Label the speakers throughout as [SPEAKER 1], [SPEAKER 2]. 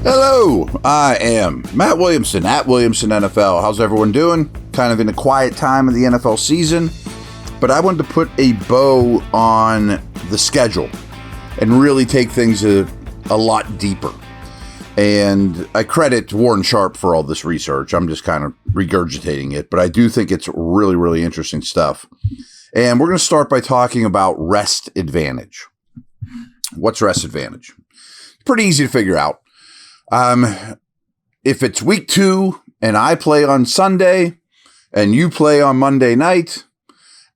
[SPEAKER 1] Hello, I am Matt Williamson at Williamson NFL. How's everyone doing? Kind of in a quiet time of the NFL season, but I wanted to put a bow on the schedule and really take things a lot deeper. And I credit Warren Sharp for all this research. I'm just kind of regurgitating it, but I do think it's really, really interesting stuff. And we're going to start by talking about rest advantage. What's rest advantage? It's pretty easy to figure out. If it's week 2 and I play on Sunday and you play on Monday night,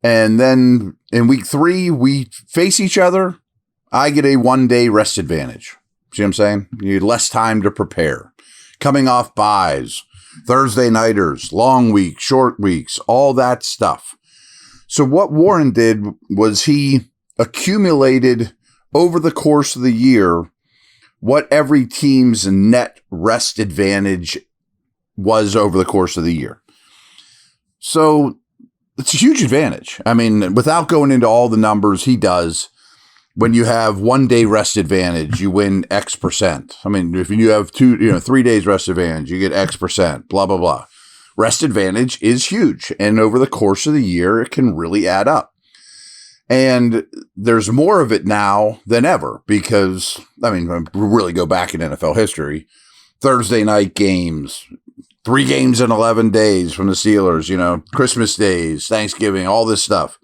[SPEAKER 1] and then in week 3 we face each other, I get a 1-day rest advantage. See what I'm saying? You need less time to prepare. Coming off buys, Thursday nighters, long weeks, short weeks, all that stuff. So what Warren did was he accumulated over the course of the year what every team's net rest advantage was over the course of the year. So it's a huge advantage. I mean, without going into all the numbers, he does. When you have 1-day rest advantage, you win X percent. I mean, if you have 3 days rest advantage, you get X percent, blah, blah, blah. Rest advantage is huge. And over the course of the year, it can really add up. And there's more of it now than ever because, I mean, really go back in NFL history. Thursday night games, 3 games in 11 days from the Steelers, Christmas days, Thanksgiving, all this stuff.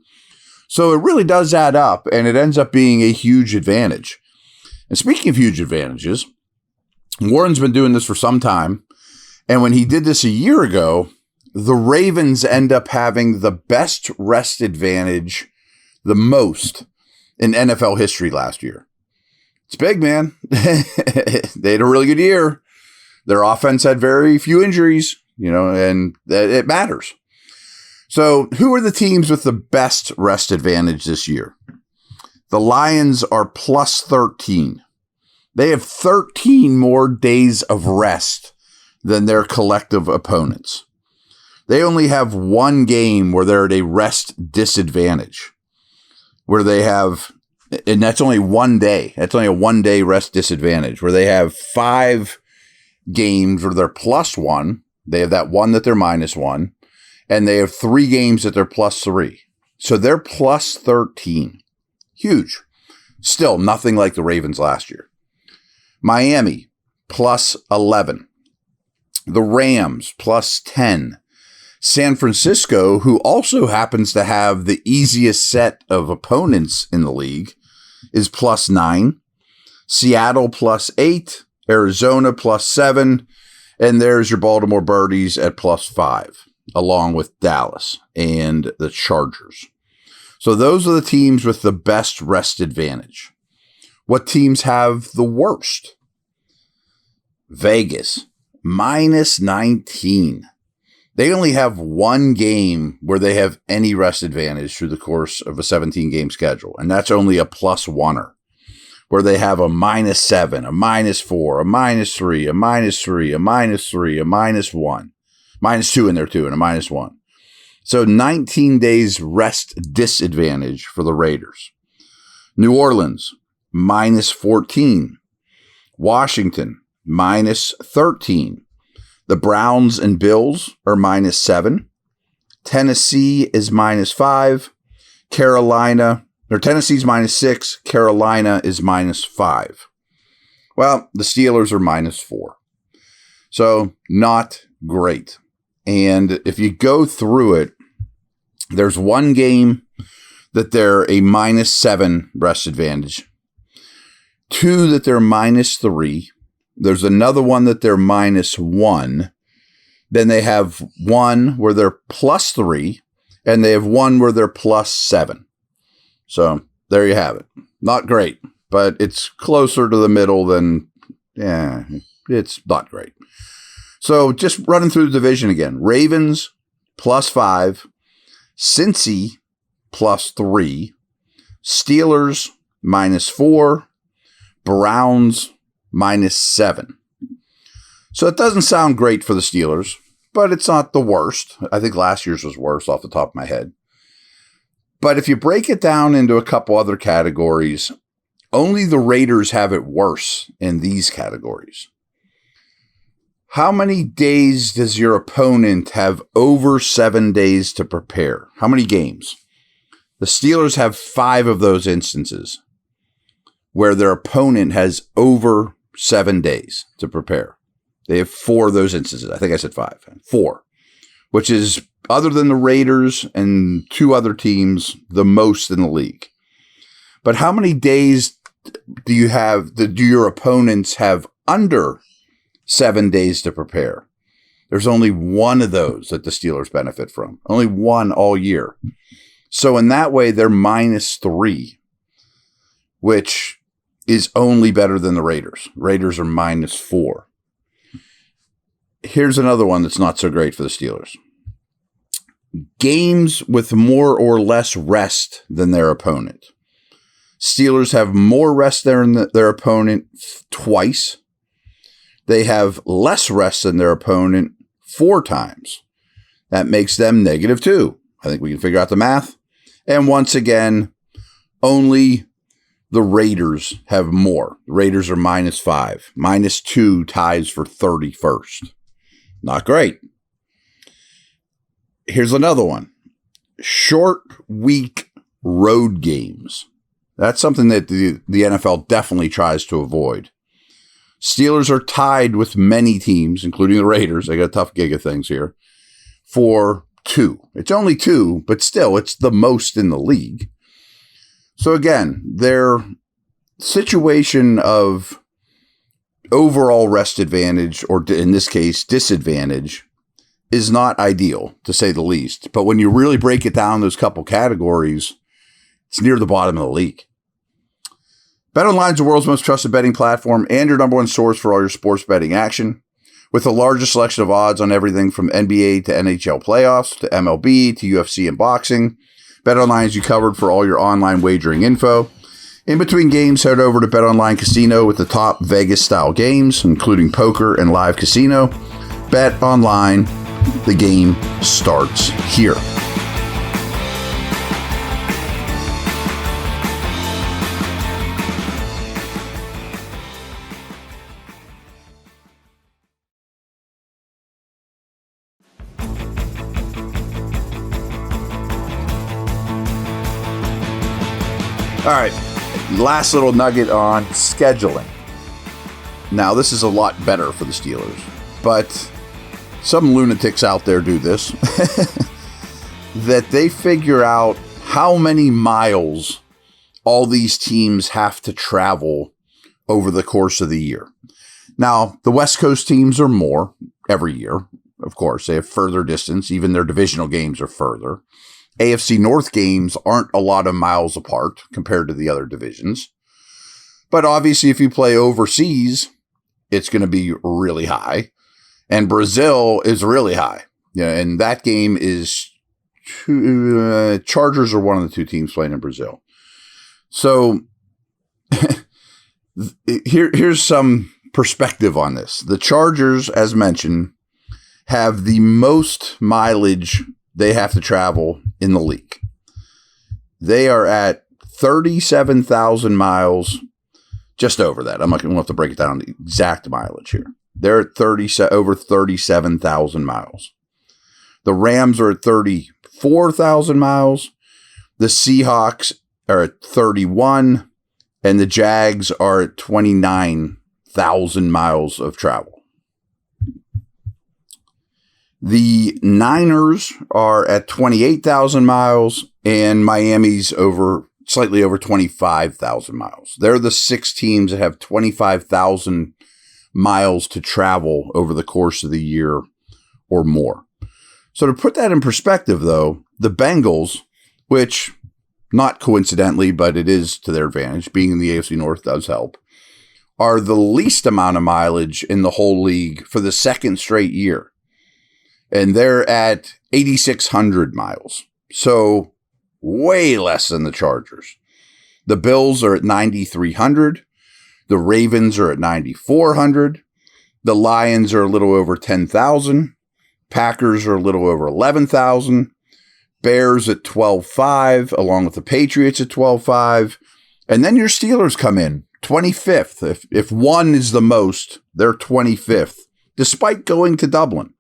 [SPEAKER 1] So it really does add up, and it ends up being a huge advantage. And speaking of huge advantages, Warren's been doing this for some time. And when he did this a year ago, the Ravens end up having the best rest advantage the most in NFL history last year. It's big, man. They had a really good year. Their offense had very few injuries, and it matters. So who are the teams with the best rest advantage this year? The Lions are plus 13. They have 13 more days of rest than their collective opponents. They only have 1 game where they're at a rest disadvantage, where they have, and that's only 1 day. That's only a 1-day rest disadvantage, where they have 5 games where they're plus 1. They have that 1 that they're minus 1. And they have 3 games that they're plus 3. So they're plus 13. Huge. Still nothing like the Ravens last year. Miami, plus 11. The Rams, plus 10. San Francisco, who also happens to have the easiest set of opponents in the league, is plus 9. Seattle, plus 8. Arizona, plus 7. And there's your Baltimore Birdies at plus 5. Along with Dallas and the Chargers. So those are the teams with the best rest advantage. What teams have the worst? Vegas, minus 19. They only have 1 game where they have any rest advantage through the course of a 17-game schedule, and that's only a plus 1-er, where they have a minus 7, a minus 4, a minus 3, a minus 3, a minus 3, a minus 1. Minus 2 in there too, and a minus 1. So 19 days rest disadvantage for the Raiders. New Orleans, minus 14. Washington, minus 13. The Browns and Bills are minus 7. Tennessee is minus 5. Tennessee's minus 6. Carolina is minus 5. Well, the Steelers are minus 4. So not great. And if you go through it, there's 1 game that they're a minus 7 rest advantage, 2 that they're minus 3. There's another one that they're minus 1. Then they have 1 where they're plus 3, and they have 1 where they're plus 7. So there you have it. Not great, but it's closer to the middle than, it's not great. So just running through the division again. Ravens, plus 5. Cincy, plus 3. Steelers, minus 4. Browns, minus 7. So it doesn't sound great for the Steelers, but it's not the worst. I think last year's was worse off the top of my head. But if you break it down into a couple other categories, only the Raiders have it worse in these categories. How many days does your opponent have over 7 days to prepare? How many games? The Steelers have 5 of those instances where their opponent has over 7 days to prepare. They have 4 of those instances. I think I said 5. 4, which is, other than the Raiders and 2 other teams, the most in the league. But how many days do your opponents have under 7 days to prepare? There's only 1 of those that the Steelers benefit from. Only 1 all year. So in that way, they're -3, which is only better than the Raiders. Raiders are -4. Here's another one that's not so great for the Steelers. Games with more or less rest than their opponent. Steelers have more rest than their opponent twice. They have less rest than their opponent 4 times. That makes them -2. I think we can figure out the math. And once again, only the Raiders have more. The Raiders are -5. -2 ties for 31st. Not great. Here's another one. Short week road games. That's something that the NFL definitely tries to avoid. Steelers are tied with many teams, including the Raiders. They got a tough gig of things here, for 2. It's only 2, but still, it's the most in the league. So again, their situation of overall rest advantage, or in this case, disadvantage, is not ideal, to say the least. But when you really break it down, those couple categories, it's near the bottom of the league. BetOnline is the world's most trusted betting platform and your number 1 source for all your sports betting action. With the largest selection of odds on everything from NBA to NHL playoffs to MLB to UFC and boxing, BetOnline has you covered for all your online wagering info. In between games, head over to BetOnline Casino with the top Vegas-style games, including poker and live casino. BetOnline, the game starts here. All right, last little nugget on scheduling. Now, this is a lot better for the Steelers, but some lunatics out there do this, that they figure out how many miles all these teams have to travel over the course of the year. Now, the West Coast teams are more every year. Of course, they have further distance. Even their divisional games are further. AFC North games aren't a lot of miles apart compared to the other divisions. But obviously, if you play overseas, it's going to be really high. And Brazil is really high. Yeah, and that game is Chargers are one of the 2 teams playing in Brazil. So here's some perspective on this. The Chargers, as mentioned, have the most mileage they have to travel in the league. They are at 37,000 miles, just over that. I'm not going to have to break it down the exact mileage here. They're at over 37,000 miles. The Rams are at 34,000 miles. The Seahawks are at 31, and the Jags are at 29,000 miles of travel. The Niners are at 28,000 miles, and Miami's slightly over 25,000 miles. They're the 6 teams that have 25,000 miles to travel over the course of the year or more. So to put that in perspective, though, the Bengals, which not coincidentally, but it is to their advantage, being in the AFC North does help, are the least amount of mileage in the whole league for the 2nd straight year. And they're at 8,600 miles. So way less than the Chargers. The Bills are at 9,300. The Ravens are at 9,400. The Lions are a little over 10,000. Packers are a little over 11,000. Bears at 12,500, along with the Patriots at 12,500. And then your Steelers come in, 25th. If 1 is the most, they're 25th. despite going to Dublin.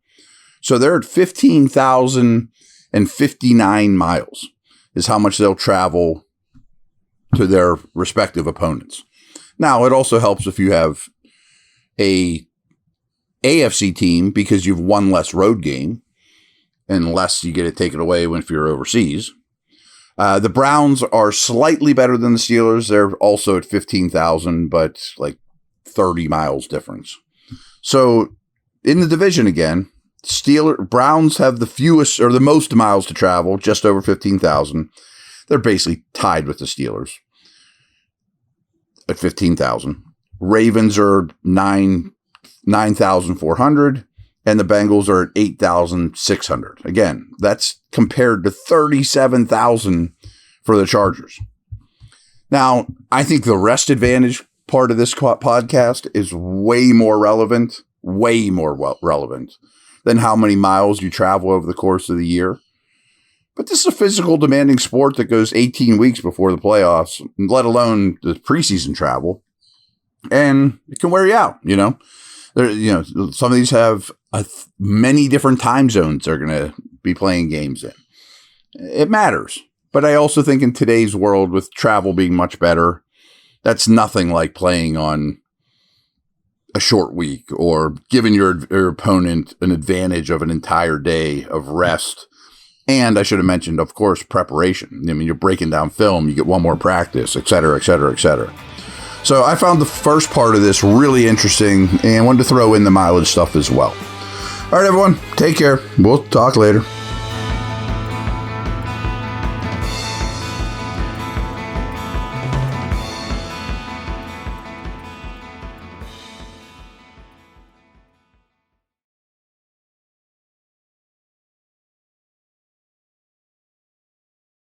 [SPEAKER 1] So they're at 15,059 miles is how much they'll travel to their respective opponents. Now, it also helps if you have a AFC team because you've one less road game, unless you get it taken away if you're overseas. The Browns are slightly better than the Steelers. They're also at 15,000, but like 30 miles difference. So in the division again, Browns have the fewest or the most miles to travel, just over 15,000. They're basically tied with the Steelers at 15,000. Ravens are 9,400, and the Bengals are at 8,600. Again, that's compared to 37,000 for the Chargers. Now, I think the rest advantage part of this podcast is way more relevant than how many miles you travel over the course of the year. But this is a physical demanding sport that goes 18 weeks before the playoffs, let alone the preseason travel. And it can wear you out, Some of these have many different time zones they're going to be playing games in. It matters. But I also think in today's world, with travel being much better, that's nothing like playing on a short week or giving your opponent an advantage of an entire day of rest. And I should have mentioned, of course, preparation. I mean, you're breaking down film, you get one more practice, et cetera, et cetera, et cetera. So I found the first part of this really interesting and wanted to throw in the mileage stuff as well. All right, everyone, take care. We'll talk later.